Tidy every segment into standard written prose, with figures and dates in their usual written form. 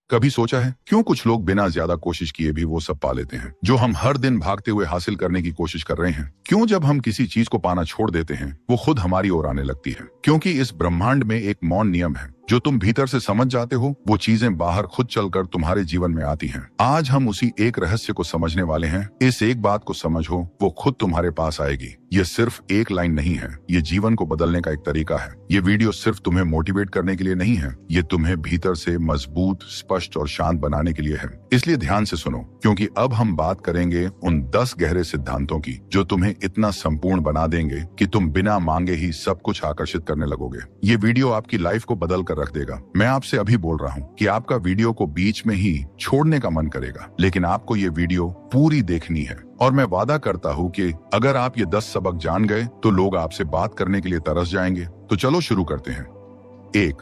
कभी सोचा है क्यों कुछ लोग बिना ज्यादा कोशिश किए भी वो सब पा लेते हैं जो हम हर दिन भागते हुए हासिल करने की कोशिश कर रहे हैं? क्यों जब हम किसी चीज को पाना छोड़ देते हैं वो खुद हमारी ओर आने लगती है? क्योंकि इस ब्रह्मांड में एक मौन नियम है, जो तुम भीतर से समझ जाते हो वो चीजें बाहर खुद चलकर तुम्हारे जीवन में आती हैं। आज हम उसी एक रहस्य को समझने वाले हैं। इस एक बात को समझो, वो खुद तुम्हारे पास आएगी। ये सिर्फ एक लाइन नहीं है, ये जीवन को बदलने का एक तरीका है। ये वीडियो सिर्फ तुम्हें मोटिवेट करने के लिए नहीं है, ये तुम्हें भीतर से मजबूत, स्पष्ट और शांत बनाने के लिए है। इसलिए ध्यान से सुनो, क्योंकि अब हम बात करेंगे उन 10 गहरे सिद्धांतों की जो तुम्हें इतना संपूर्ण बना देंगे कि तुम बिना मांगे ही सब कुछ आकर्षित करने लगोगे। ये वीडियो आपकी लाइफ को बदल कर रख देगा। मैं आपसे अभी बोल रहा हूँ कि आपका वीडियो को बीच में ही छोड़ने का मन करेगा, लेकिन आपको ये वीडियो पूरी देखनी है। और मैं वादा करता हूँ कि अगर आप ये 10 सबक जान गए तो लोग आपसे बात करने के लिए तरस जाएंगे। तो चलो शुरू करते हैं। 1.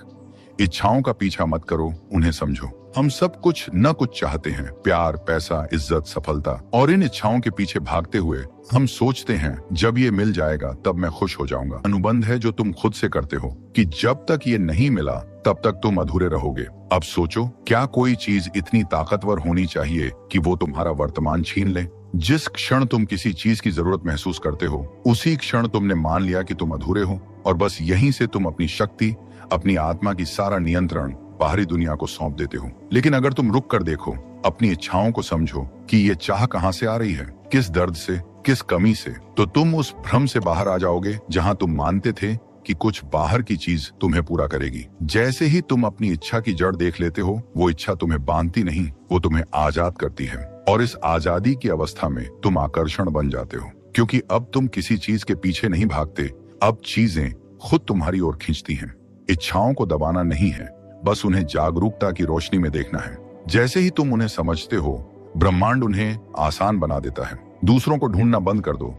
इच्छाओं का पीछा मत करो, उन्हें समझो। हम सब कुछ न कुछ चाहते हैं, प्यार, पैसा, इज्जत, सफलता, और इन इच्छाओं के पीछे भागते हुए हम सोचते हैं जब ये मिल जाएगा तब मैं खुश हो जाऊंगा। अनुबंध है जो तुम खुद से करते हो कि जब तक ये नहीं मिला तब तक तुम अधूरे रहोगे। अब सोचो, क्या कोई चीज इतनी ताकतवर होनी चाहिए कि वो तुम्हारा वर्तमान छीन ले? जिस क्षण तुम किसी चीज की जरूरत महसूस करते हो उसी क्षण तुमने मान लिया कि तुम अधूरे हो, और बस यहीं से तुम अपनी शक्ति, अपनी आत्मा की सारा नियंत्रण बाहरी दुनिया को सौंप देते हो। लेकिन अगर तुम रुक कर देखो, अपनी इच्छाओं को समझो कि ये चाह कहां से आ रही है, किस दर्द से, किस कमी से, तो तुम उस भ्रम से बाहर आ जाओगे जहां तुम मानते थे कि कुछ बाहर की चीज तुम्हें पूरा करेगी। जैसे ही तुम अपनी इच्छा की जड़ देख लेते हो, वो इच्छा तुम्हें बांधती नहीं, वो तुम्हें आजाद करती है। और इस आजादी की अवस्था में तुम आकर्षण बन जाते हो, क्योंकि अब तुम किसी चीज के पीछे नहीं भागते, अब चीजें खुद तुम्हारी ओर खींचती हैं। इच्छाओं को दबाना नहीं है, बस उन्हें जागरूकता की रोशनी में देखना है। जैसे ही तुम उन्हें समझते हो, ब्रह्मांड उन्हें आसान बना देता है। दूसरों को ढूंढना बंद कर दो।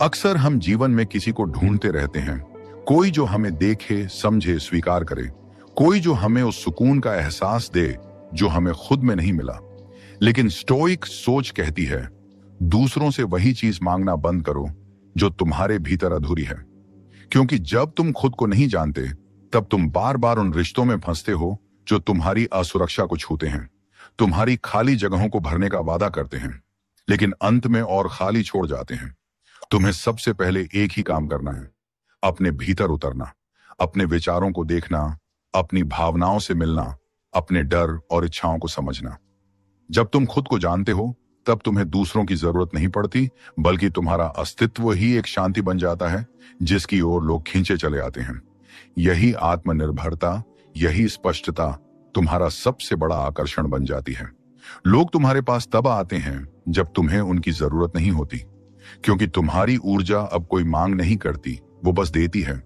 अक्सर हम जीवन में किसी को ढूंढते रहते हैं, कोई जो हमें देखे, समझे, स्वीकार करे, कोई जो हमें उस सुकून का एहसास दे जो हमें खुद में नहीं मिला। लेकिन स्टोइक सोच कहती है, दूसरों से वही चीज मांगना बंद करो जो तुम्हारे भीतर अधूरी है। क्योंकि जब तुम खुद को नहीं जानते तब तुम बार बार उन रिश्तों में फंसते हो जो तुम्हारी असुरक्षा को छूते हैं, तुम्हारी खाली जगहों को भरने का वादा करते हैं, लेकिन अंत में और खाली छोड़ जाते हैं। तुम्हें सबसे पहले एक ही काम करना है, अपने भीतर उतरना, अपने विचारों को देखना, अपनी भावनाओं से मिलना, अपने डर और इच्छाओं को समझना। जब तुम खुद को जानते हो तब तुम्हें दूसरों की जरूरत नहीं पड़ती, बल्कि तुम्हारा अस्तित्व ही एक शांति बन जाता है जिसकी ओर लोग खींचे चले आते हैं। यही आत्मनिर्भरता, यही स्पष्टता तुम्हारा सबसे बड़ा आकर्षण बन जाती है। लोग तुम्हारे पास तब आते हैं जब तुम्हें उनकी जरूरत नहीं होती, क्योंकि तुम्हारी ऊर्जा अब कोई मांग नहीं करती, वो बस देती है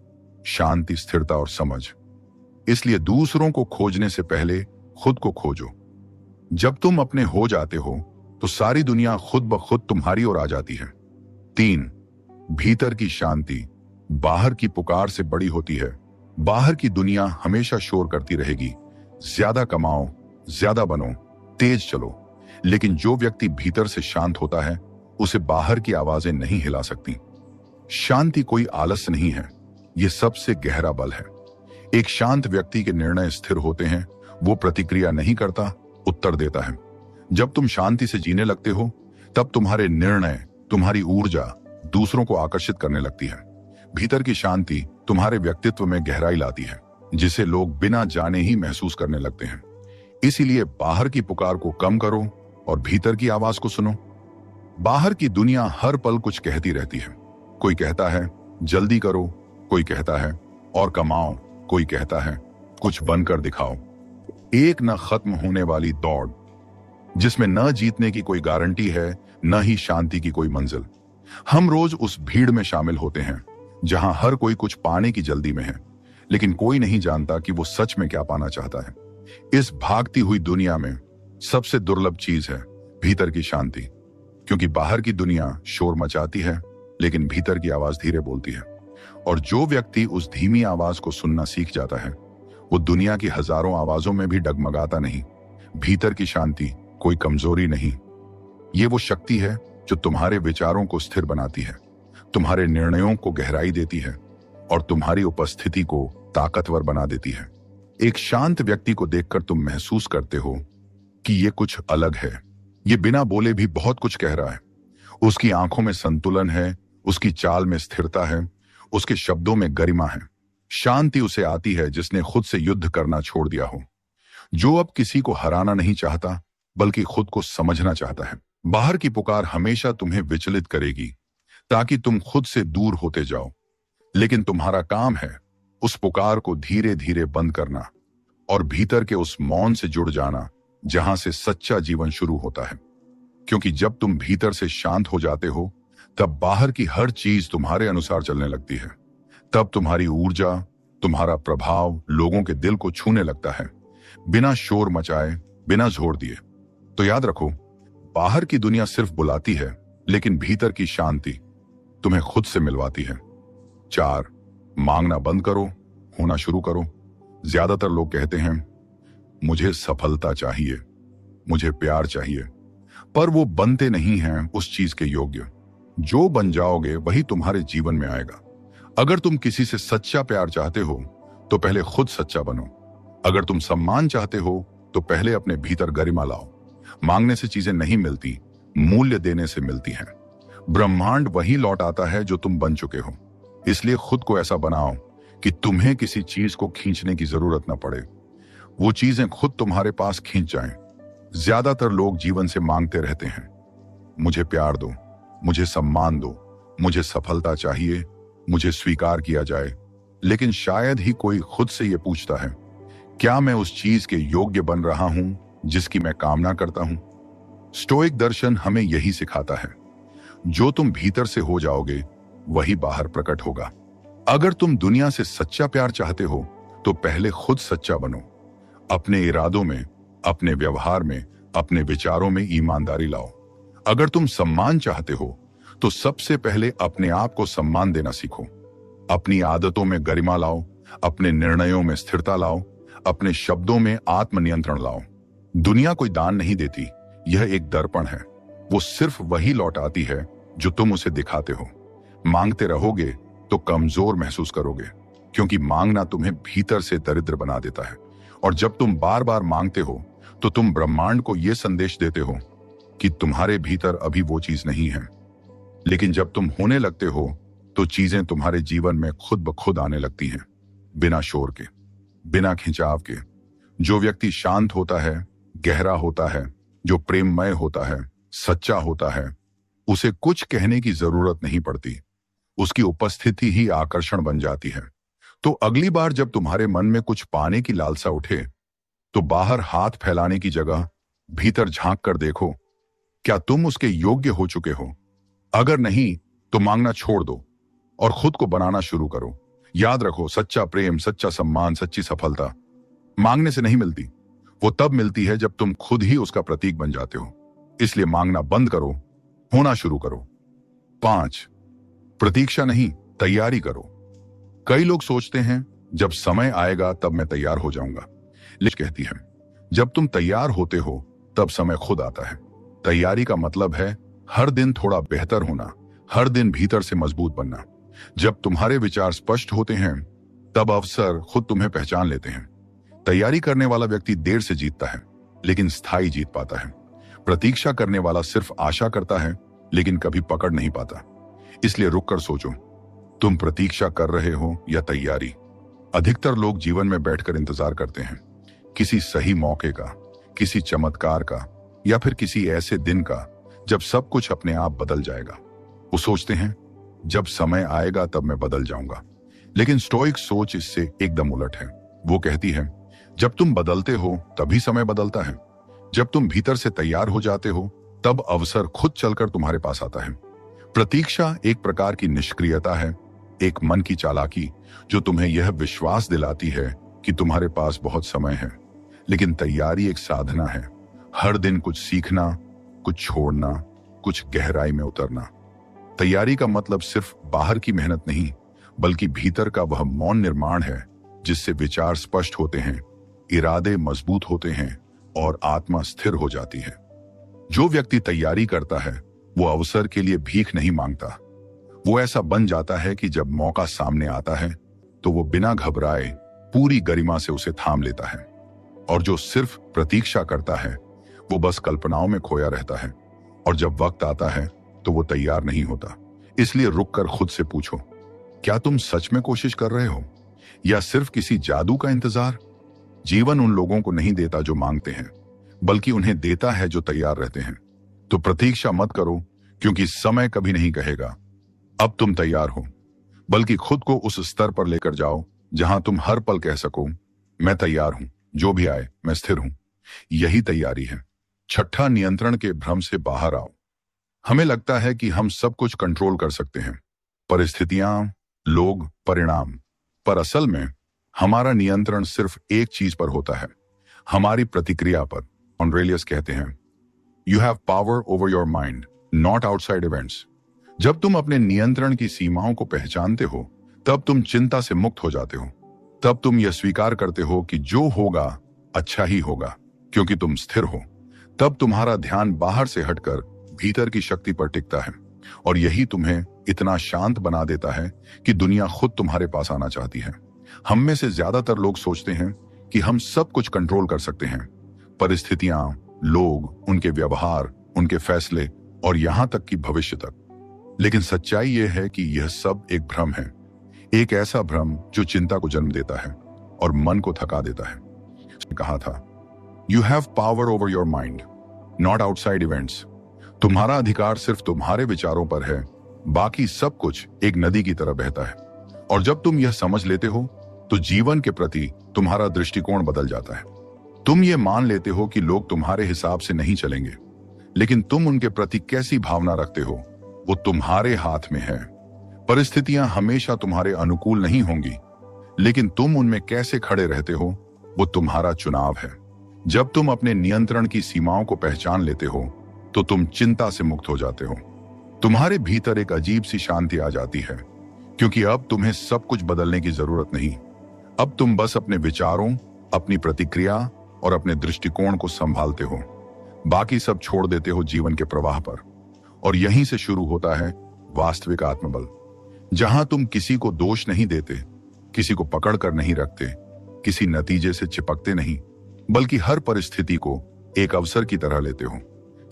शांति, स्थिरता और समझ। इसलिए दूसरों को खोजने से पहले खुद को खोजो। जब तुम अपने हो जाते हो तो सारी दुनिया खुद ब खुद तुम्हारी ओर आ जाती है। 3. भीतर की शांति बाहर की पुकार से बड़ी होती है। बाहर की दुनिया हमेशा शोर करती रहेगी, ज्यादा कमाओ, ज्यादा बनो, तेज चलो, लेकिन जो व्यक्ति भीतर से शांत होता है उसे बाहर की आवाजें नहीं हिला सकती। शांति कोई आलस्य नहीं है, यह सबसे गहरा बल है। एक शांत व्यक्ति के निर्णय स्थिर होते हैं, वो प्रतिक्रिया नहीं करता, उत्तर देता है। जब तुम शांति से जीने लगते हो तब तुम्हारे निर्णय, तुम्हारी ऊर्जा दूसरों को आकर्षित करने लगती है। भीतर की शांति तुम्हारे व्यक्तित्व में गहराई लाती है, जिसे लोग बिना जाने ही महसूस करने लगते हैं। इसीलिए बाहर की पुकार को कम करो और भीतर की आवाज को सुनो। बाहर की दुनिया हर पल कुछ कहती रहती है। कोई कहता है जल्दी करो, कोई कहता है और कमाओ, कोई कहता है कुछ बनकर दिखाओ। एक न खत्म होने वाली दौड़ जिसमें न जीतने की कोई गारंटी है, न ही शांति की कोई मंजिल। हम रोज उस भीड़ में शामिल होते हैं जहां हर कोई कुछ पाने की जल्दी में है, लेकिन कोई नहीं जानता कि वो सच में क्या पाना चाहता है। इस भागती हुई दुनिया में सबसे दुर्लभ चीज है भीतर की शांति, क्योंकि बाहर की दुनिया शोर मचाती है लेकिन भीतर की आवाज धीरे बोलती है। और जो व्यक्ति उस धीमी आवाज को सुनना सीख जाता है वो दुनिया की हजारों आवाजों में भी डगमगाता नहीं। भीतर की शांति कोई कमजोरी नहीं, ये वो शक्ति है जो तुम्हारे विचारों को स्थिर बनाती है, तुम्हारे निर्णयों को गहराई देती है और तुम्हारी उपस्थिति को ताकतवर बना देती है। एक शांत व्यक्ति को देखकर तुम महसूस करते हो कि ये कुछ अलग है। ये बिना बोले भी बहुत कुछ कह रहा है। उसकी आंखों में संतुलन है, उसकी चाल में स्थिरता है, उसके शब्दों में गरिमा है। शांति उसे आती है जिसने खुद से युद्ध करना छोड़ दिया हो, जो अब किसी को हराना नहीं चाहता बल्कि खुद को समझना चाहता है। बाहर की पुकार हमेशा तुम्हें विचलित करेगी ताकि तुम खुद से दूर होते जाओ, लेकिन तुम्हारा काम है उस पुकार को धीरे धीरे बंद करना और भीतर के उस मौन से जुड़ जाना जहां से सच्चा जीवन शुरू होता है। क्योंकि जब तुम भीतर से शांत हो जाते हो तब बाहर की हर चीज तुम्हारे अनुसार चलने लगती है। तब तुम्हारी ऊर्जा, तुम्हारा प्रभाव लोगों के दिल को छूने लगता है, बिना शोर मचाए, बिना जोर दिए। तो याद रखो, बाहर की दुनिया सिर्फ बुलाती है, लेकिन भीतर की शांति तुम्हें खुद से मिलवाती है। 4, मांगना बंद करो, होना शुरू करो। ज्यादातर लोग कहते हैं मुझे सफलता चाहिए, मुझे प्यार चाहिए, पर वो बनते नहीं हैं उस चीज के योग्य। जो बन जाओगे वही तुम्हारे जीवन में आएगा। अगर तुम किसी से सच्चा प्यार चाहते हो तो पहले खुद सच्चा बनो। अगर तुम सम्मान चाहते हो तो पहले अपने भीतर गरिमा लाओ। मांगने से चीजें नहीं मिलती, मूल्य देने से मिलती हैं। ब्रह्मांड वही लौट आता है जो तुम बन चुके हो। इसलिए खुद को ऐसा बनाओ कि तुम्हें किसी चीज को खींचने की जरूरत न पड़े, वो चीजें खुद तुम्हारे पास खींच जाएं। ज्यादातर लोग जीवन से मांगते रहते हैं, मुझे प्यार दो, मुझे सम्मान दो, मुझे सफलता चाहिए, मुझे स्वीकार किया जाए। लेकिन शायद ही कोई खुद से यह पूछता है, क्या मैं उस चीज के योग्य बन रहा हूं जिसकी मैं कामना करता हूं? स्टोइक दर्शन हमें यही सिखाता है, जो तुम भीतर से हो जाओगे वही बाहर प्रकट होगा। अगर तुम दुनिया से सच्चा प्यार चाहते हो तो पहले खुद सच्चा बनो। अपने इरादों में, अपने व्यवहार में, अपने विचारों में ईमानदारी लाओ। अगर तुम सम्मान चाहते हो तो सबसे पहले अपने आप को सम्मान देना सीखो। अपनी आदतों में गरिमा लाओ, अपने निर्णयों में स्थिरता लाओ, अपने शब्दों में आत्मनियंत्रण लाओ। दुनिया कोई दान नहीं देती, यह एक दर्पण है। वो सिर्फ वही लौट आती है जो तुम उसे दिखाते हो। मांगते रहोगे तो कमजोर महसूस करोगे, क्योंकि मांगना तुम्हें भीतर से दरिद्र बना देता है। और जब तुम बार बार मांगते हो तो तुम ब्रह्मांड को यह संदेश देते हो कि तुम्हारे भीतर अभी वो चीज नहीं है। लेकिन जब तुम होने लगते हो तो चीजें तुम्हारे जीवन में खुद ब खुद आने लगती हैं, बिना शोर के, बिना खिंचाव के। जो व्यक्ति शांत होता है, गहरा होता है, जो प्रेममय होता है, सच्चा होता है, उसे कुछ कहने की जरूरत नहीं पड़ती। उसकी उपस्थिति ही आकर्षण बन जाती है। तो अगली बार जब तुम्हारे मन में कुछ पाने की लालसा उठे तो बाहर हाथ फैलाने की जगह भीतर झांक कर देखो, क्या तुम उसके योग्य हो चुके हो? अगर नहीं तो मांगना छोड़ दो और खुद को बनाना शुरू करो। याद रखो, सच्चा प्रेम, सच्चा सम्मान, सच्ची सफलता मांगने से नहीं मिलती। वो तब मिलती है जब तुम खुद ही उसका प्रतीक बन जाते हो। इसलिए मांगना बंद करो, होना शुरू करो। 5, प्रतीक्षा नहीं, तैयारी करो। कई लोग सोचते हैं जब समय आएगा तब मैं तैयार हो जाऊंगा। लेकिन कहती है, जब तुम तैयार होते हो तब समय खुद आता है। तैयारी का मतलब है हर दिन थोड़ा बेहतर होना, हर दिन भीतर से मजबूत बनना। जब तुम्हारे विचार स्पष्ट होते हैं तब अवसर खुद तुम्हें पहचान लेते हैं। तैयारी करने वाला व्यक्ति देर से जीतता है लेकिन स्थायी जीत पाता है। प्रतीक्षा करने वाला सिर्फ आशा करता है लेकिन कभी पकड़ नहीं पाता। इसलिए रुककर सोचो, तुम प्रतीक्षा कर रहे हो या तैयारी? अधिकतर लोग जीवन में बैठकर इंतजार करते हैं, किसी सही मौके का, किसी चमत्कार का, या फिर किसी ऐसे दिन का जब सब कुछ अपने आप बदल जाएगा। वो सोचते हैं जब समय आएगा तब मैं बदल जाऊंगा। लेकिन स्टोइक सोच इससे एकदम उलट है। वो कहती है, जब तुम बदलते हो तभी समय बदलता है। जब तुम भीतर से तैयार हो जाते हो तब अवसर खुद चलकर तुम्हारे पास आता है। प्रतीक्षा एक प्रकार की निष्क्रियता है, एक मन की चालाकी जो तुम्हें यह विश्वास दिलाती है कि तुम्हारे पास बहुत समय है। लेकिन तैयारी एक साधना है, हर दिन कुछ सीखना, कुछ छोड़ना, कुछ गहराई में उतरना। तैयारी का मतलब सिर्फ बाहर की मेहनत नहीं, बल्कि भीतर का वह मौन निर्माण है जिससे विचार स्पष्ट होते हैं, इरादे मजबूत होते हैं और आत्मा स्थिर हो जाती है। जो व्यक्ति तैयारी करता है वो अवसर के लिए भीख नहीं मांगता। वो ऐसा बन जाता है कि जब मौका सामने आता है तो वो बिना घबराए पूरी गरिमा से उसे थाम लेता है। और जो सिर्फ प्रतीक्षा करता है वो बस कल्पनाओं में खोया रहता है और जब वक्त आता है तो वो तैयार नहीं होता। इसलिए रुक कर खुद से पूछो, क्या तुम सच में कोशिश कर रहे हो या सिर्फ किसी जादू का इंतजार? जीवन उन लोगों को नहीं देता जो मांगते हैं, बल्कि उन्हें देता है जो तैयार रहते हैं। तो प्रतीक्षा मत करो, क्योंकि समय कभी नहीं कहेगा अब तुम तैयार हो, बल्कि खुद को उस स्तर पर लेकर जाओ जहां तुम हर पल कह सको, मैं तैयार हूं, जो भी आए मैं स्थिर हूं। यही तैयारी है। छठा, नियंत्रण के भ्रम से बाहर आओ। हमें लगता है कि हम सब कुछ कंट्रोल कर सकते हैं, परिस्थितियां, लोग, परिणाम, पर असल में हमारा नियंत्रण सिर्फ एक चीज पर होता है, हमारी प्रतिक्रिया पर। ऑनरेलियस कहते हैं, you have power over your mind, not outside events. जब तुम अपने नियंत्रण की सीमाओं को पहचानते हो, तब तुम चिंता से मुक्त हो जाते हो। तब तुम यह स्वीकार करते हो कि जो होगा अच्छा ही होगा, क्योंकि तुम स्थिर हो। तब तुम्हारा ध्यान बाहर से हटकर भीतर की शक्ति पर टिकता है, और यही तुम्हें इतना शांत बना देता है कि दुनिया खुद तुम्हारे पास आना चाहती है। हम में से ज्यादातर लोग सोचते हैं कि हम सब कुछ कंट्रोल कर सकते हैं, परिस्थितियां, लोग, उनके व्यवहार, उनके फैसले और यहां तक कि भविष्य तक। लेकिन सच्चाई यह है कि यह सब एक भ्रम है, एक ऐसा भ्रम जो चिंता को जन्म देता है और मन को थका देता है। उसने कहा था, you have power over your mind, not outside events. तुम्हारा अधिकार सिर्फ तुम्हारे विचारों पर है, बाकी सब कुछ एक नदी की तरह बहता है। और जब तुम यह समझ लेते हो तो जीवन के प्रति तुम्हारा दृष्टिकोण बदल जाता है। तुम ये मान लेते हो कि लोग तुम्हारे हिसाब से नहीं चलेंगे, लेकिन तुम उनके प्रति कैसी भावना रखते हो वो तुम्हारे हाथ में है। परिस्थितियां हमेशा तुम्हारे अनुकूल नहीं होंगी, लेकिन तुम उनमें कैसे खड़े रहते हो वो तुम्हारा चुनाव है। जब तुम अपने नियंत्रण की सीमाओं को पहचान लेते हो तो तुम चिंता से मुक्त हो जाते हो। तुम्हारे भीतर एक अजीब सी शांति आ जाती है, क्योंकि अब तुम्हें सब कुछ बदलने की जरूरत नहीं। अब तुम बस अपने विचारों, अपनी प्रतिक्रिया और अपने दृष्टिकोण को संभालते हो। बाकी सब छोड़ देते हो जीवन के प्रवाह पर। और यहीं से शुरू होता है वास्तविक आत्मबल, जहां तुम किसी को दोष नहीं देते, किसी को पकड़ कर नहीं रखते, किसी नतीजे से चिपकते नहीं, बल्कि हर परिस्थिति को एक अवसर की तरह लेते हो,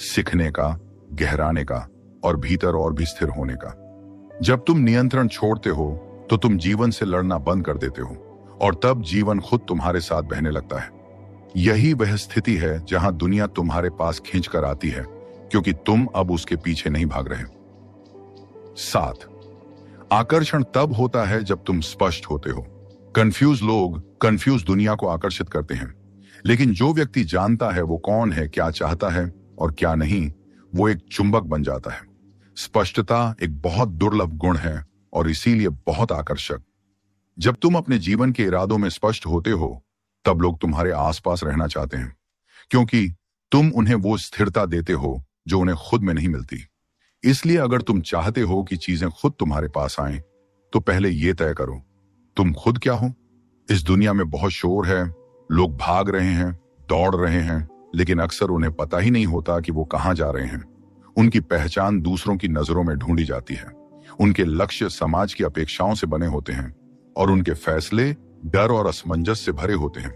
सीखने का, गहराने का और भीतर और भी स्थिर होने का। जब तुम नियंत्रण छोड़ते हो तो तुम जीवन से लड़ना बंद कर देते हो, और तब जीवन खुद तुम्हारे साथ बहने लगता है। यही वह स्थिति है जहां दुनिया तुम्हारे पास खींच कर आती है, क्योंकि तुम अब उसके पीछे नहीं भाग रहे। 7, आकर्षण तब होता है जब तुम स्पष्ट होते हो। कंफ्यूज लोग कंफ्यूज दुनिया को आकर्षित करते हैं, लेकिन जो व्यक्ति जानता है वो कौन है, क्या चाहता है और क्या नहीं, वो एक चुंबक बन जाता है। स्पष्टता एक बहुत दुर्लभ गुण है और इसीलिए बहुत आकर्षक। जब तुम अपने जीवन के इरादों में स्पष्ट होते हो, तब लोग तुम्हारे आसपास रहना चाहते हैं, क्योंकि तुम उन्हें वो स्थिरता देते हो जो उन्हें खुद में नहीं मिलती। इसलिए अगर तुम चाहते हो कि चीजें खुद तुम्हारे पास आएं, तो पहले ये तय करो, तुम खुद क्या हो। इस दुनिया में बहुत शोर है, लोग भाग रहे हैं, दौड़ रहे हैं, लेकिन अक्सर उन्हें पता ही नहीं होता कि वो कहां जा रहे हैं। उनकी पहचान दूसरों की नजरों में ढूंढी जाती है, उनके लक्ष्य समाज की अपेक्षाओं से बने होते हैं, और उनके फैसले डर और असमंजस से भरे होते हैं।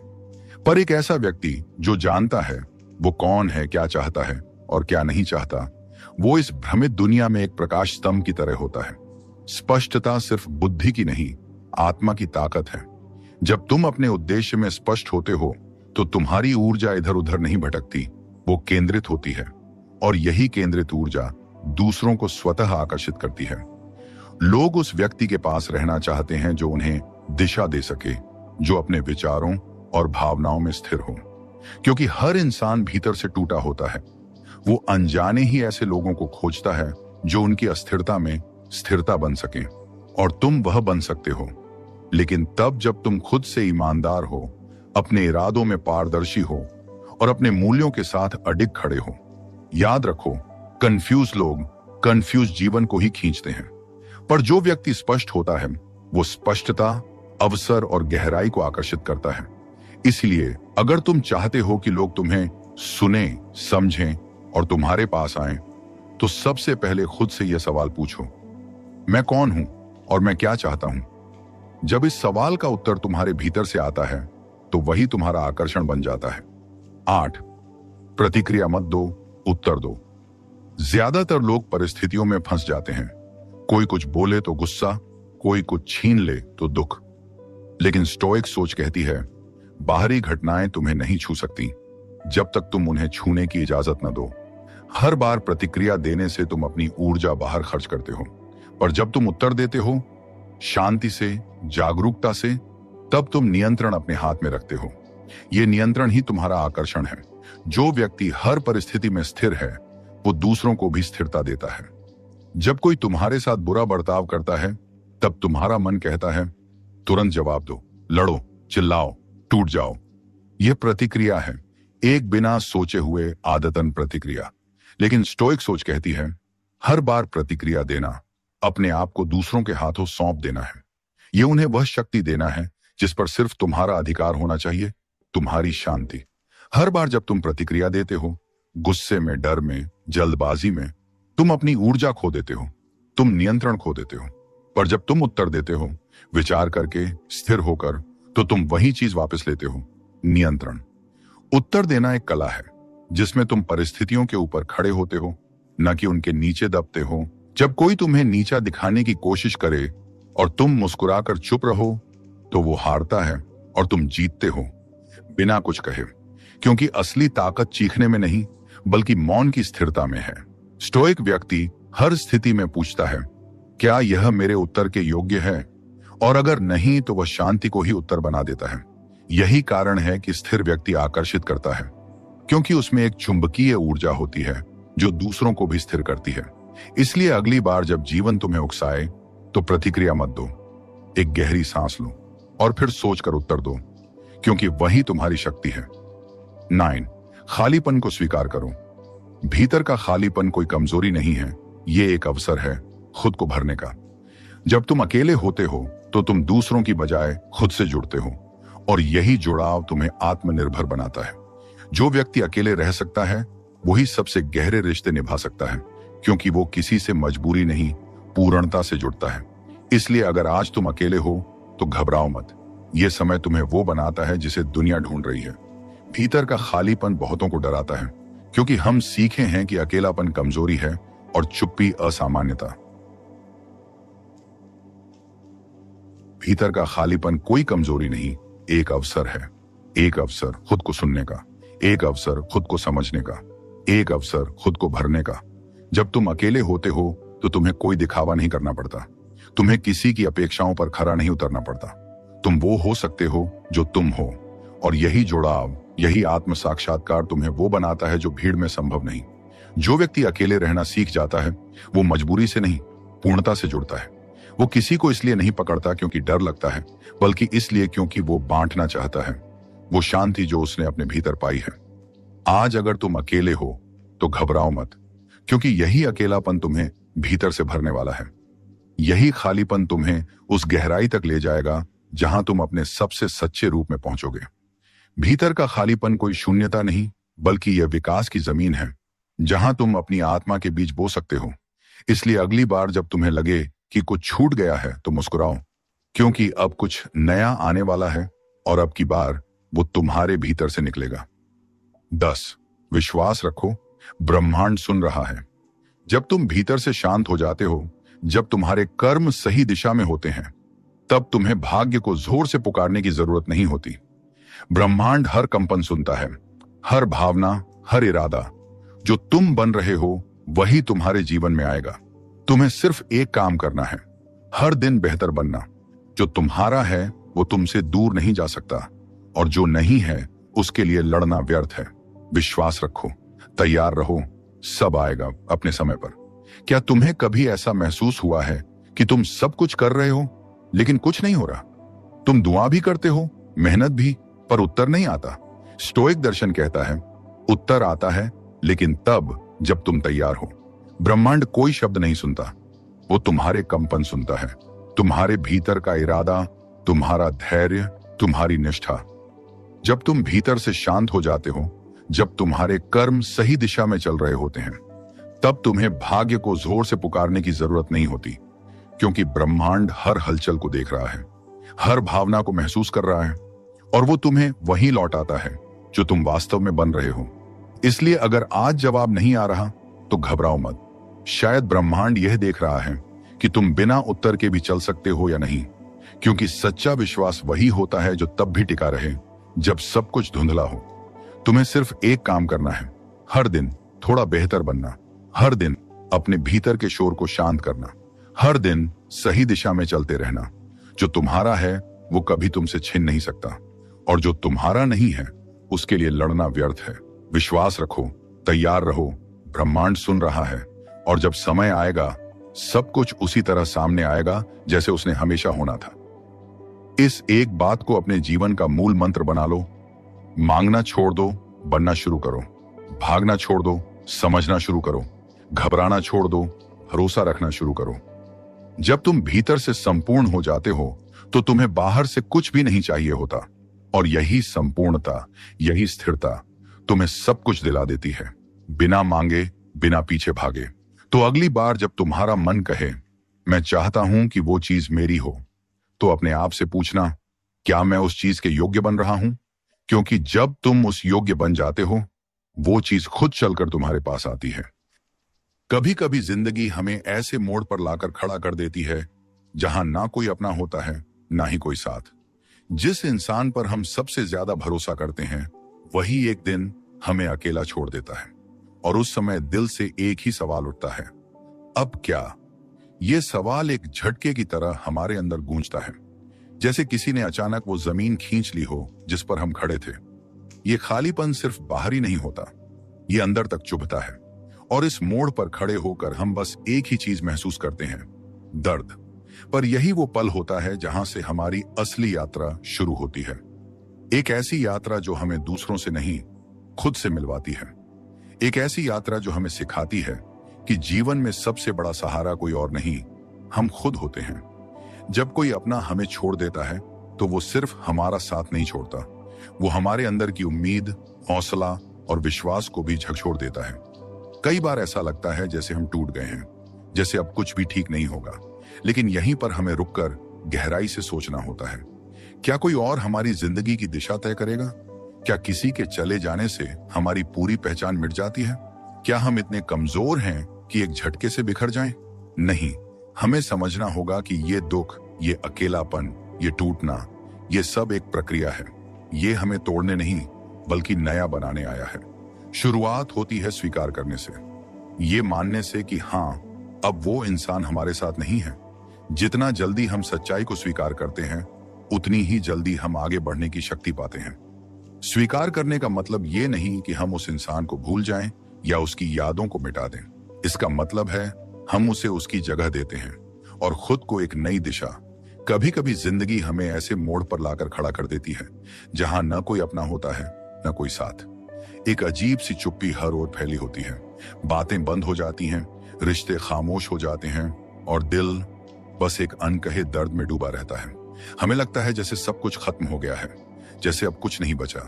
पर एक ऐसा व्यक्ति जो जानता है वो कौन है, क्या चाहता है और क्या नहीं चाहता, वो इस भ्रमित दुनिया में एक प्रकाश स्तंभ की तरह होता है। स्पष्टता सिर्फ बुद्धि की नहीं, आत्मा की ताकत है। जब तुम अपने उद्देश्य में स्पष्ट होते हो तो तुम्हारी ऊर्जा इधर उधर नहीं भटकती, वो केंद्रित होती है, और यही केंद्रित ऊर्जा दूसरों को स्वतः आकर्षित करती है। लोग उस व्यक्ति के पास रहना चाहते हैं जो उन्हें दिशा दे सके, जो अपने विचारों और भावनाओं में स्थिर हो, क्योंकि हर इंसान भीतर से टूटा होता है। वो अनजाने ही ऐसे लोगों को खोजता है जो उनकी अस्थिरता में स्थिरता बन सके, और तुम वह बन सकते हो, लेकिन तब जब तुम खुद से ईमानदार हो, अपने इरादों में पारदर्शी हो और अपने मूल्यों के साथ अडिग खड़े हो। याद रखो, कंफ्यूज लोग कंफ्यूज जीवन को ही खींचते हैं, पर जो व्यक्ति स्पष्ट होता है वो स्पष्टता, अवसर और गहराई को आकर्षित करता है। इसलिए अगर तुम चाहते हो कि लोग तुम्हें सुने, समझें और तुम्हारे पास आएं, तो सबसे पहले खुद से यह सवाल पूछो, मैं कौन हूं और मैं क्या चाहता हूं। जब इस सवाल का उत्तर तुम्हारे भीतर से आता है तो वही तुम्हारा आकर्षण बन जाता है। 8, प्रतिक्रिया मत दो, उत्तर दो। ज्यादातर लोग परिस्थितियों में फंस जाते हैं। कोई कुछ बोले तो गुस्सा, कोई कुछ छीन ले तो दुख। लेकिन स्टोइक सोच कहती है, बाहरी घटनाएं तुम्हें नहीं छू सकती जब तक तुम उन्हें छूने की इजाजत न दो। हर बार प्रतिक्रिया देने से तुम अपनी ऊर्जा बाहर खर्च करते हो, पर जब तुम उत्तर देते हो शांति से, जागरूकता से, तब तुम नियंत्रण अपने हाथ में रखते हो। यह नियंत्रण ही तुम्हारा आकर्षण है। जो व्यक्ति हर परिस्थिति में स्थिर है वो दूसरों को भी स्थिरता देता है। जब कोई तुम्हारे साथ बुरा बर्ताव करता है तब तुम्हारा मन कहता है तुरंत जवाब दो, लड़ो, चिल्लाओ, टूट जाओ। यह प्रतिक्रिया है, एक बिना सोचे हुए आदतन प्रतिक्रिया। लेकिन स्टोइक सोच कहती है, हर बार प्रतिक्रिया देना अपने आप को दूसरों के हाथों सौंप देना है। यह उन्हें वह शक्ति देना है जिस पर सिर्फ तुम्हारा अधिकार होना चाहिए, तुम्हारी शांति। हर बार जब तुम प्रतिक्रिया देते हो, गुस्से में, डर में, जल्दबाजी में, तुम अपनी ऊर्जा खो देते हो, तुम नियंत्रण खो देते हो। पर जब तुम उत्तर देते हो विचार करके, स्थिर होकर, तो तुम वही चीज वापस लेते हो, नियंत्रण। उत्तर देना एक कला है जिसमें तुम परिस्थितियों के ऊपर खड़े होते हो, न कि उनके नीचे दबते हो। जब कोई तुम्हें नीचा दिखाने की कोशिश करे और तुम मुस्कुराकर चुप रहो तो वो हारता है और तुम जीतते हो बिना कुछ कहे, क्योंकि असली ताकत चीखने में नहीं बल्कि मौन की स्थिरता में है। स्टोइक व्यक्ति हर स्थिति में पूछता है, क्या यह मेरे उत्तर के योग्य है? और अगर नहीं तो वह शांति को ही उत्तर बना देता है। यही कारण है कि स्थिर व्यक्ति आकर्षित करता है, क्योंकि उसमें एक चुंबकीय ऊर्जा होती है जो दूसरों को भी स्थिर करती है। इसलिए अगली बार जब जीवन तुम्हें उकसाए तो प्रतिक्रिया मत दो, एक गहरी सांस लो और फिर सोचकर उत्तर दो, क्योंकि वही तुम्हारी शक्ति है। 9, खालीपन को स्वीकार करो। भीतर का खालीपन कोई कमजोरी नहीं है, ये एक अवसर है खुद को भरने का। जब तुम अकेले होते हो तो तुम दूसरों की बजाय खुद से जुड़ते हो, और यही जुड़ाव तुम्हें आत्मनिर्भर बनाता है। जो व्यक्ति अकेले रह सकता है वही सबसे गहरे रिश्ते निभा सकता है, क्योंकि वो किसी से मजबूरी नहीं, पूर्णता से जुड़ता है। इसलिए अगर आज तुम अकेले हो तो घबराओ मत। यह समय तुम्हें वो बनाता है जिसे दुनिया ढूंढ रही है। भीतर का खालीपन बहुतों को डराता है, क्योंकि हम सीखे हैं कि अकेलापन कमजोरी है और चुप्पी असामान्यता। भीतर का खालीपन कोई कमजोरी नहीं, एक अवसर है। एक अवसर खुद को सुनने का, एक अवसर खुद को समझने का, एक अवसर खुद को भरने का। जब तुम अकेले होते हो तो तुम्हें कोई दिखावा नहीं करना पड़ता, तुम्हें किसी की अपेक्षाओं पर खरा नहीं उतरना पड़ता। तुम वो हो सकते हो जो तुम हो, और यही जुड़ाव, यही आत्म साक्षात्कार तुम्हें वो बनाता है जो भीड़ में संभव नहीं। जो व्यक्ति अकेले रहना सीख जाता है वो मजबूरी से नहीं, पूर्णता से जुड़ता है। वो किसी को इसलिए नहीं पकड़ता क्योंकि डर लगता है, बल्कि इसलिए क्योंकि वो बांटना चाहता है वो शांति जो उसने अपने भीतर पाई है। आज अगर तुम अकेले हो तो घबराओ मत, क्योंकि यही अकेलापन तुम्हें भीतर से भरने वाला है। यही खालीपन तुम्हें उस गहराई तक ले जाएगा जहां तुम अपने सबसे सच्चे रूप में पहुंचोगे। भीतर का खालीपन कोई शून्यता नहीं, बल्कि यह विकास की जमीन है जहां तुम अपनी आत्मा के बीज बो सकते हो। इसलिए अगली बार जब तुम्हें लगे कि कुछ छूट गया है तो मुस्कुराओ, क्योंकि अब कुछ नया आने वाला है और अब की बार वो तुम्हारे भीतर से निकलेगा। 10, विश्वास रखो, ब्रह्मांड सुन रहा है। जब तुम भीतर से शांत हो जाते हो, जब तुम्हारे कर्म सही दिशा में होते हैं, तब तुम्हें भाग्य को जोर से पुकारने की जरूरत नहीं होती। ब्रह्मांड हर कंपन सुनता है, हर भावना, हर इरादा। जो तुम बन रहे हो वही तुम्हारे जीवन में आएगा। तुम्हें सिर्फ एक काम करना है, हर दिन बेहतर बनना। जो तुम्हारा है वो तुमसे दूर नहीं जा सकता, और जो नहीं है उसके लिए लड़ना व्यर्थ है। विश्वास रखो, तैयार रहो, सब आएगा अपने समय पर। क्या तुम्हें कभी ऐसा महसूस हुआ है कि तुम सब कुछ कर रहे हो लेकिन कुछ नहीं हो रहा? तुम दुआ भी करते हो, मेहनत भी, पर उत्तर नहीं आता। स्टोइक दर्शन कहता है उत्तर आता है लेकिन तब जब तुम तैयार हो। ब्रह्मांड कोई शब्द नहीं सुनता, वो तुम्हारे कंपन सुनता है, तुम्हारे भीतर का इरादा, तुम्हारा धैर्य, तुम्हारी निष्ठा। जब तुम भीतर से शांत हो जाते हो, जब तुम्हारे कर्म सही दिशा में चल रहे होते हैं, तब तुम्हें भाग्य को जोर से पुकारने की जरूरत नहीं होती, क्योंकि ब्रह्मांड हर हलचल को देख रहा है, हर भावना को महसूस कर रहा है, और वो तुम्हें वही लौटाता है जो तुम वास्तव में बन रहे हो। इसलिए अगर आज जवाब नहीं आ रहा तो घबराओ मत। शायद ब्रह्मांड यह देख रहा है कि तुम बिना उत्तर के भी चल सकते हो या नहीं, क्योंकि सच्चा विश्वास वही होता है जो तब भी टिका रहे जब सब कुछ धुंधला हो। तुम्हें सिर्फ एक काम करना है, हर दिन थोड़ा बेहतर बनना, हर दिन अपने भीतर के शोर को शांत करना, हर दिन सही दिशा में चलते रहना। जो तुम्हारा है वो कभी तुमसे छिन नहीं सकता, और जो तुम्हारा नहीं है उसके लिए लड़ना व्यर्थ है। विश्वास रखो, तैयार रहो, ब्रह्मांड सुन रहा है, और जब समय आएगा सब कुछ उसी तरह सामने आएगा जैसे उसने हमेशा होना था। इस एक बात को अपने जीवन का मूल मंत्र बना लो। मांगना छोड़ दो, बनना शुरू करो। भागना छोड़ दो, समझना शुरू करो। घबराना छोड़ दो, भरोसा रखना शुरू करो। जब तुम भीतर से संपूर्ण हो जाते हो तो तुम्हें बाहर से कुछ भी नहीं चाहिए होता, और यही संपूर्णता, यही स्थिरता तुम्हें सब कुछ दिला देती है, बिना मांगे, बिना पीछे भागे। तो अगली बार जब तुम्हारा मन कहे मैं चाहता हूं कि वो चीज मेरी हो, तो अपने आप से पूछना, क्या मैं उस चीज के योग्य बन रहा हूं? क्योंकि जब तुम उस योग्य बन जाते हो, वो चीज खुद चलकर तुम्हारे पास आती है। कभी कभी जिंदगी हमें ऐसे मोड़ पर लाकर खड़ा कर देती है जहां ना कोई अपना होता है, ना ही कोई साथ। जिस इंसान पर हम सबसे ज्यादा भरोसा करते हैं वही एक दिन हमें अकेला छोड़ देता है, और उस समय दिल से एक ही सवाल उठता है, अब क्या? ये सवाल एक झटके की तरह हमारे अंदर गूंजता है, जैसे किसी ने अचानक वो जमीन खींच ली हो जिस पर हम खड़े थे। ये खालीपन सिर्फ बाहरी नहीं होता, ये अंदर तक चुभता है, और इस मोड़ पर खड़े होकर हम बस एक ही चीज महसूस करते हैं, दर्द। पर यही वो पल होता है जहां से हमारी असली यात्रा शुरू होती है। एक ऐसी यात्रा जो हमें दूसरों से नहीं, खुद से मिलवाती है। एक ऐसी यात्रा जो हमें सिखाती है कि जीवन में सबसे बड़ा सहारा कोई और नहीं, हम खुद होते हैं। जब कोई अपना हमें छोड़ देता है तो वो सिर्फ हमारा साथ नहीं छोड़ता, वो हमारे अंदर की उम्मीद, हौसला और विश्वास को भी झकझोर देता है। कई बार ऐसा लगता है जैसे हम टूट गए हैं, जैसे अब कुछ भी ठीक नहीं होगा, लेकिन यहीं पर हमें रुककर गहराई से सोचना होता है, क्या कोई और हमारी जिंदगी की दिशा तय करेगा? क्या किसी के चले जाने से हमारी पूरी पहचान मिट जाती है? क्या हम इतने कमजोर हैं कि एक झटके से बिखर जाएं? नहीं, हमें समझना होगा कि ये दुख, ये अकेलापन, ये टूटना, ये सब एक प्रक्रिया है। ये हमें तोड़ने नहीं बल्कि नया बनाने आया है। शुरुआत होती है स्वीकार करने से, ये मानने से कि हाँ, अब वो इंसान हमारे साथ नहीं है। जितना जल्दी हम सच्चाई को स्वीकार करते हैं उतनी ही जल्दी हम आगे बढ़ने की शक्ति पाते हैं। स्वीकार करने का मतलब ये नहीं कि हम उस इंसान को भूल जाएं या उसकी यादों को मिटा दें। इसका मतलब है हम उसे उसकी जगह देते हैं और खुद को एक नई दिशा। कभी कभी जिंदगी हमें ऐसे मोड़ पर लाकर खड़ा कर देती है जहां न कोई अपना होता है, न कोई साथ। एक अजीब सी चुप्पी हर ओर फैली होती है, बातें बंद हो जाती हैं, रिश्ते खामोश हो जाते हैं, और दिल बस एक अनकहे दर्द में डूबा रहता है। हमें लगता है जैसे सब कुछ खत्म हो गया है, जैसे अब कुछ नहीं बचा।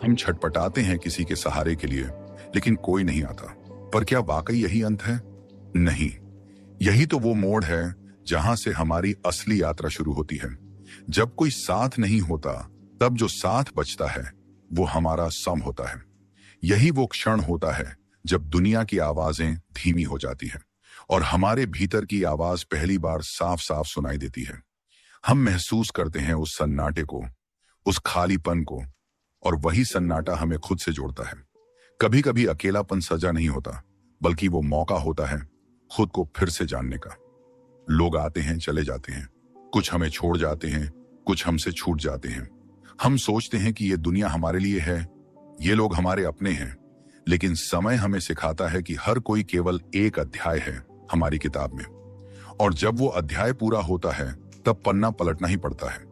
हम छटपटाते हैं किसी के सहारे के लिए, लेकिन कोई नहीं आता। पर क्या वाकई यही अंत है? नहीं, यही तो वो मोड़ है जहां से हमारी असली यात्रा शुरू होती है। जब कोई साथ नहीं होता तब जो साथ बचता है वो हमारा सम होता है। यही वो क्षण होता है जब दुनिया की आवाजें धीमी हो जाती हैं और हमारे भीतर की आवाज पहली बार साफ साफ सुनाई देती है। हम महसूस करते हैं उस सन्नाटे को, उस खालीपन को, और वही सन्नाटा हमें खुद से जोड़ता है। कभी कभी अकेलापन सजा नहीं होता, बल्कि वो मौका होता है खुद को फिर से जानने का। लोग आते हैं, चले जाते हैं, कुछ हमें छोड़ जाते हैं, कुछ हमसे छूट जाते हैं। हम सोचते हैं कि ये दुनिया हमारे लिए है, ये लोग हमारे अपने हैं, लेकिन समय हमें सिखाता है कि हर कोई केवल एक अध्याय है हमारी किताब में, और जब वो अध्याय पूरा होता है तब पन्ना पलटना ही पड़ता है।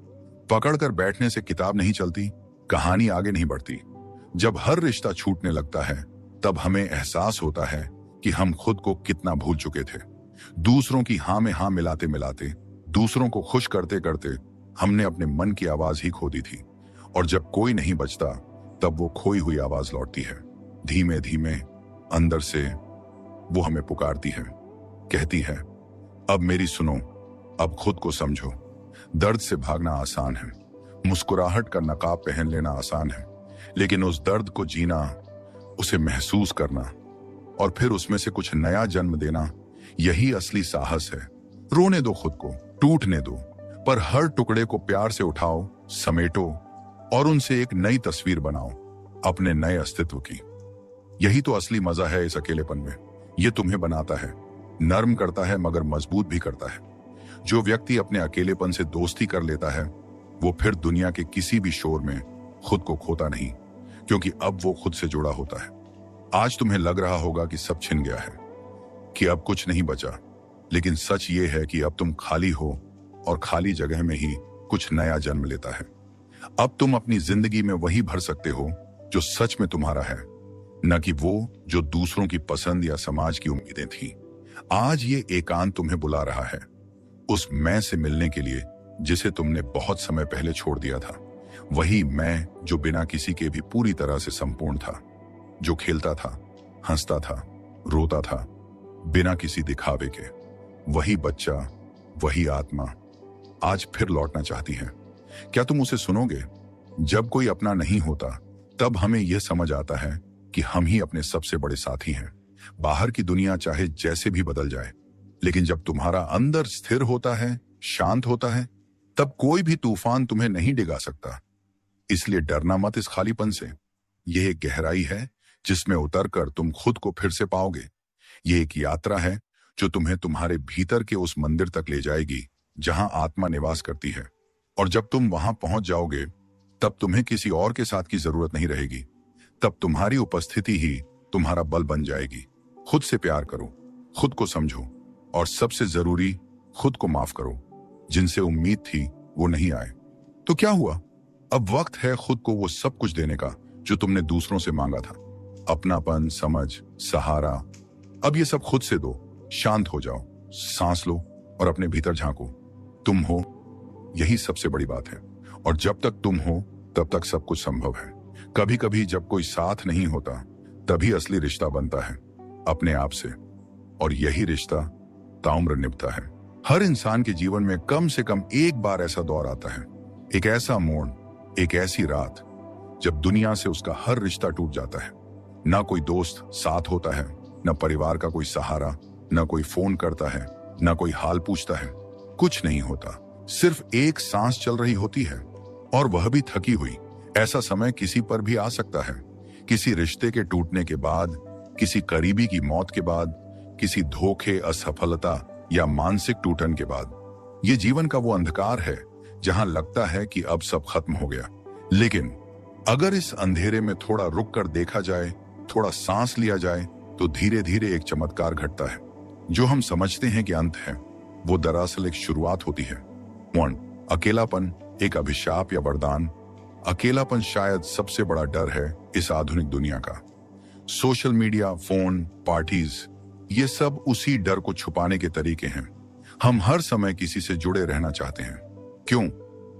पकड़कर बैठने से किताब नहीं चलती, कहानी आगे नहीं बढ़ती। जब हर रिश्ता छूटने लगता है तब हमें एहसास होता है कि हम खुद को कितना भूल चुके थे। दूसरों की हाँ में हाँ मिलाते मिलाते, दूसरों को खुश करते करते हमने अपने मन की आवाज ही खो दी थी। और जब कोई नहीं बचता तब वो खोई हुई आवाज लौटती है। धीमे धीमे अंदर से वो हमें पुकारती है, कहती है, अब मेरी सुनो, अब खुद को समझो। दर्द से भागना आसान है, मुस्कुराहट का नकाब पहन लेना आसान है, लेकिन उस दर्द को जीना उसे महसूस करना और फिर उसमें से कुछ नया जन्म देना, यही असली साहस है। रोने दो खुद को, टूटने दो, पर हर टुकड़े को प्यार से उठाओ, समेटो और उनसे एक नई तस्वीर बनाओ, अपने नए अस्तित्व की। यही तो असली मजा है इस अकेलेपन में। ये तुम्हें बनाता है, नर्म करता है मगर मजबूत भी करता है। जो व्यक्ति अपने अकेलेपन से दोस्ती कर लेता है वो फिर दुनिया के किसी भी शोर में खुद को खोता नहीं, क्योंकि अब वो खुद से जुड़ा होता है। आज तुम्हें लग रहा होगा कि सब छिन गया है, कि अब कुछ नहीं बचा, लेकिन सच ये है कि अब तुम खाली हो और खाली जगह में ही कुछ नया जन्म लेता है। अब तुम अपनी जिंदगी में वही भर सकते हो जो सच में तुम्हारा है, न कि वो जो दूसरों की पसंद या समाज की उम्मीदें थी। आज ये एकांत तुम्हें बुला रहा है, उस मैं से मिलने के लिए जिसे तुमने बहुत समय पहले छोड़ दिया था। वही मैं जो बिना किसी के भी पूरी तरह से संपूर्ण था, जो खेलता था, हंसता था, रोता था, बिना किसी दिखावे के। वही बच्चा, वही आत्मा आज फिर लौटना चाहती है। क्या तुम उसे सुनोगे? जब कोई अपना नहीं होता तब हमें यह समझ आता है कि हम ही अपने सबसे बड़े साथी हैं। बाहर की दुनिया चाहे जैसे भी बदल जाए, लेकिन जब तुम्हारा अंदर स्थिर होता है, शांत होता है, तब कोई भी तूफान तुम्हें नहीं डिगा सकता। इसलिए डरना मत इस खालीपन से। यह एक गहराई है जिसमें उतरकर तुम खुद को फिर से पाओगे। यह एक यात्रा है जो तुम्हें तुम्हारे भीतर के उस मंदिर तक ले जाएगी जहां आत्मा निवास करती है। और जब तुम वहां पहुंच जाओगे तब तुम्हें किसी और के साथ की जरूरत नहीं रहेगी। तब तुम्हारी उपस्थिति ही तुम्हारा बल बन जाएगी। खुद से प्यार करो, खुद को समझो और सबसे जरूरी खुद को माफ करो। जिनसे उम्मीद थी वो नहीं आए तो क्या हुआ? अब वक्त है खुद को वो सब कुछ देने का जो तुमने दूसरों से मांगा था। अपनापन, समझ, सहारा, अब ये सब खुद से दो। शांत हो जाओ, सांस लो और अपने भीतर झांको। तुम हो, यही सबसे बड़ी बात है। और जब तक तुम हो तब तक सब कुछ संभव है। कभी कभी जब कोई साथ नहीं होता तभी असली रिश्ता बनता है, अपने आप से। और यही रिश्ता ताउम्र निभता है। हर इंसान के जीवन में कम से कम एक बार ऐसा दौर आता है, एक ऐसा मोड़, एक ऐसी रात जब दुनिया से उसका हर रिश्ता टूट जाता है। ना कोई दोस्त साथ होता है, ना परिवार का कोई सहारा, ना कोई फोन करता है, ना कोई हाल पूछता है। कुछ नहीं होता, सिर्फ एक सांस चल रही होती है, और वह भी थकी हुई। ऐसा समय किसी पर भी आ सकता है। किसी रिश्ते के टूटने के बाद, किसी करीबी की मौत के बाद, किसी धोखे, असफलता या मानसिक टूटन के बाद। ये जीवन का वो अंधकार है जहां लगता है कि अब सब खत्म हो गया। लेकिन अगर इस अंधेरे में थोड़ा रुक कर देखा जाए, थोड़ा सांस लिया जाए, तो धीरे धीरे एक चमत्कार घटता है। जो हम समझते हैं कि अंत है, वो दरअसल एक शुरुआत होती है। अकेलापन एक अभिशाप या वरदान? अकेलापन शायद सबसे बड़ा डर है इस आधुनिक दुनिया का। सोशल मीडिया, फोन, पार्टीज, ये सब उसी डर को छुपाने के तरीके हैं। हम हर समय किसी से जुड़े रहना चाहते हैं। क्यों?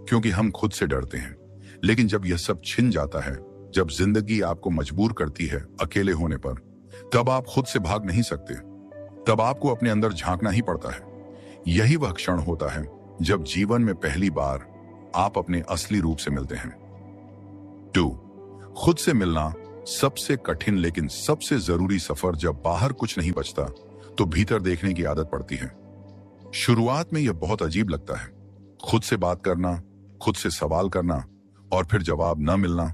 क्योंकि हम खुद से डरते हैं। लेकिन जब यह सब छिन जाता है, जब जिंदगी आपको मजबूर करती है अकेले होने पर, तब आप खुद से भाग नहीं सकते। तब आपको अपने अंदर झांकना ही पड़ता है। यही वह क्षण होता है जब जीवन में पहली बार आप अपने असली रूप से मिलते हैं। 2. खुद से मिलना सबसे कठिन लेकिन सबसे जरूरी सफर। जब बाहर कुछ नहीं बचता तो भीतर देखने की आदत पड़ती है। शुरुआत में यह बहुत अजीब लगता है, खुद से बात करना, खुद से सवाल करना और फिर जवाब न मिलना।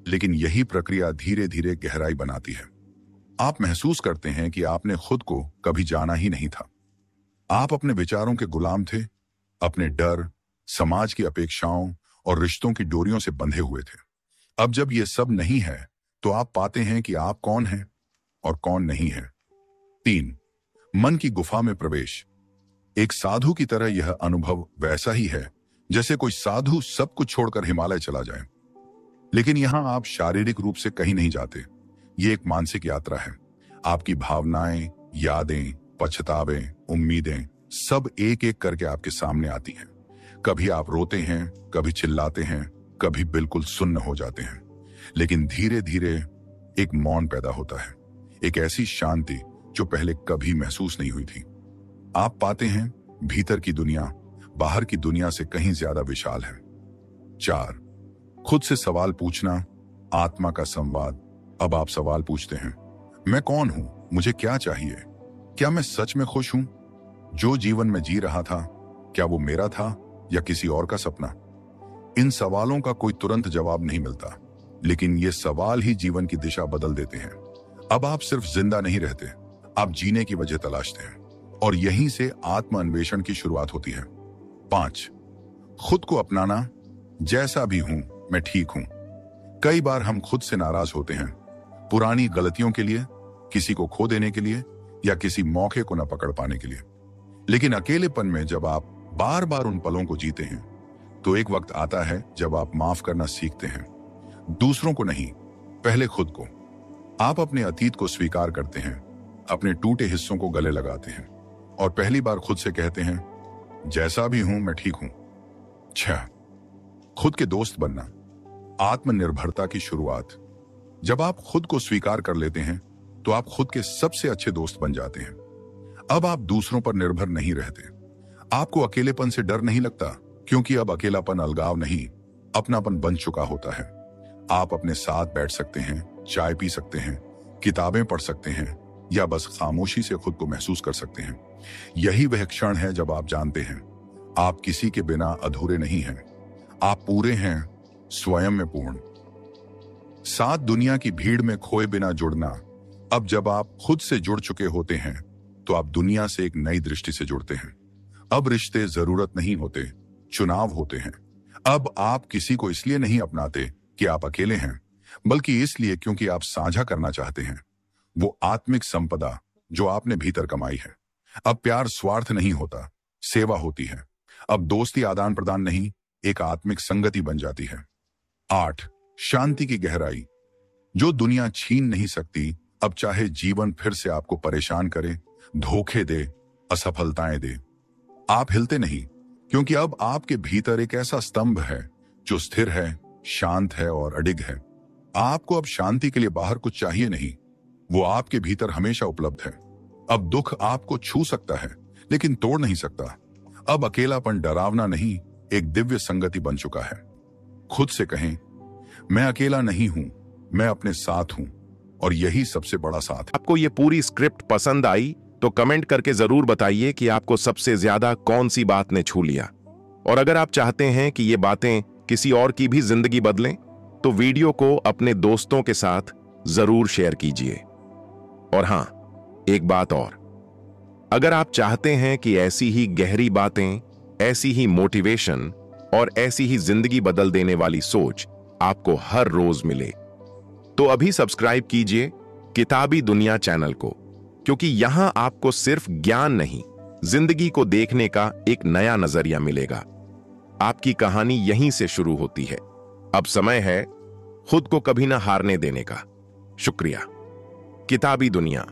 लेकिन यही प्रक्रिया धीरे धीरे गहराई बनाती है। आप महसूस करते हैं कि आपने खुद को कभी जाना ही नहीं था। आप अपने विचारों के गुलाम थे, अपने डर, समाज की अपेक्षाओं और रिश्तों की डोरियों से बंधे हुए थे। अब जब यह सब नहीं है तो आप पाते हैं कि आप कौन हैं और कौन नहीं है। 3. मन की गुफा में प्रवेश। एक साधु की तरह यह अनुभव वैसा ही है जैसे कोई साधु सब कुछ छोड़कर हिमालय चला जाए। लेकिन यहां आप शारीरिक रूप से कहीं नहीं जाते। ये एक मानसिक यात्रा है। आपकी भावनाएं, यादें, पछतावे, उम्मीदें सब एक एक करके आपके सामने आती हैं। कभी आप रोते हैं, कभी चिल्लाते हैं, कभी बिल्कुल सुन्न हो जाते हैं। लेकिन धीरे धीरे एक मौन पैदा होता है, एक ऐसी शांति जो पहले कभी महसूस नहीं हुई थी। आप पाते हैं भीतर की दुनिया बाहर की दुनिया से कहीं ज्यादा विशाल है। 4. खुद से सवाल पूछना, आत्मा का संवाद। अब आप सवाल पूछते हैं, मैं कौन हूं, मुझे क्या चाहिए, क्या मैं सच में खुश हूं, जो जीवन में जी रहा था क्या वो मेरा था या किसी और का सपना। इन सवालों का कोई तुरंत जवाब नहीं मिलता, लेकिन ये सवाल ही जीवन की दिशा बदल देते हैं। अब आप सिर्फ जिंदा नहीं रहते, आप जीने की वजह तलाशते हैं, और यहीं से आत्म अन्वेषण की शुरुआत होती है। 5, खुद को अपनाना। जैसा भी हूं मैं ठीक हूं। कई बार हम खुद से नाराज होते हैं, पुरानी गलतियों के लिए, किसी को खो देने के लिए, या किसी मौके को न पकड़ पाने के लिए। लेकिन अकेलेपन में जब आप बार बार उन पलों को जीते हैं, तो एक वक्त आता है जब आप माफ करना सीखते हैं। दूसरों को नहीं, पहले खुद को। आप अपने अतीत को स्वीकार करते हैं, अपने टूटे हिस्सों को गले लगाते हैं, और पहली बार खुद से कहते हैं, जैसा भी हूं मैं ठीक हूं। 6, खुद के दोस्त बनना। आत्मनिर्भरता की शुरुआत। जब आप खुद को स्वीकार कर लेते हैं, तो आप खुद के सबसे अच्छे दोस्त बन जाते हैं। अब आप दूसरों पर निर्भर नहीं रहते। आपको अकेलेपन से डर नहीं लगता, क्योंकि अब अकेलापन अलगाव नहीं, अपनापन बन चुका होता है। आप अपने साथ बैठ सकते हैं, चाय पी सकते हैं, किताबें पढ़ सकते हैं, या बस खामोशी से खुद को महसूस कर सकते हैं। यही वह क्षण है जब आप जानते हैं, आप किसी के बिना अधूरे नहीं हैं, आप पूरे हैं, स्वयं में पूर्ण। 7, दुनिया की भीड़ में खोए बिना जुड़ना। अब जब आप खुद से जुड़ चुके होते हैं, तो आप दुनिया से एक नई दृष्टि से जुड़ते हैं। अब रिश्ते जरूरत नहीं होते, चुनाव होते हैं। अब आप किसी को इसलिए नहीं अपनाते कि आप अकेले हैं, बल्कि इसलिए क्योंकि आप साझा करना चाहते हैं वो आत्मिक संपदा जो आपने भीतर कमाई है। अब प्यार स्वार्थ नहीं होता, सेवा होती है। अब दोस्ती आदान प्रदान नहीं, एक आत्मिक संगति बन जाती है। 8, शांति की गहराई। जो दुनिया छीन नहीं सकती, अब चाहे जीवन फिर से आपको परेशान करे, धोखे दे, असफलताएं दे, आप हिलते नहीं, क्योंकि अब आपके भीतर एक ऐसा स्तंभ है जो स्थिर है, शांत है और अडिग है। आपको अब शांति के लिए बाहर कुछ चाहिए नहीं, वो आपके भीतर हमेशा उपलब्ध है। अब दुख आपको छू सकता है, लेकिन तोड़ नहीं सकता। अब अकेलापन डरावना नहीं, एक दिव्य संगति बन चुका है। खुद से कहें, मैं अकेला नहीं हूं, मैं अपने साथ हूं, और यही सबसे बड़ा साथ है। आपको ये पूरी स्क्रिप्ट पसंद आई तो कमेंट करके जरूर बताइए कि आपको सबसे ज्यादा कौन सी बात ने छू लिया। और अगर आप चाहते हैं कि ये बातें किसी और की भी जिंदगी बदलें, तो वीडियो को अपने दोस्तों के साथ जरूर शेयर कीजिए। और हां, एक बात और, अगर आप चाहते हैं कि ऐसी ही गहरी बातें, ऐसी ही मोटिवेशन और ऐसी ही जिंदगी बदल देने वाली सोच आपको हर रोज मिले, तो अभी सब्सक्राइब कीजिए किताबी दुनिया चैनल को, क्योंकि यहां आपको सिर्फ ज्ञान नहीं, जिंदगी को देखने का एक नया नजरिया मिलेगा। आपकी कहानी यहीं से शुरू होती है। अब समय है खुद को कभी ना हारने देने का। शुक्रिया। किताबी दुनिया।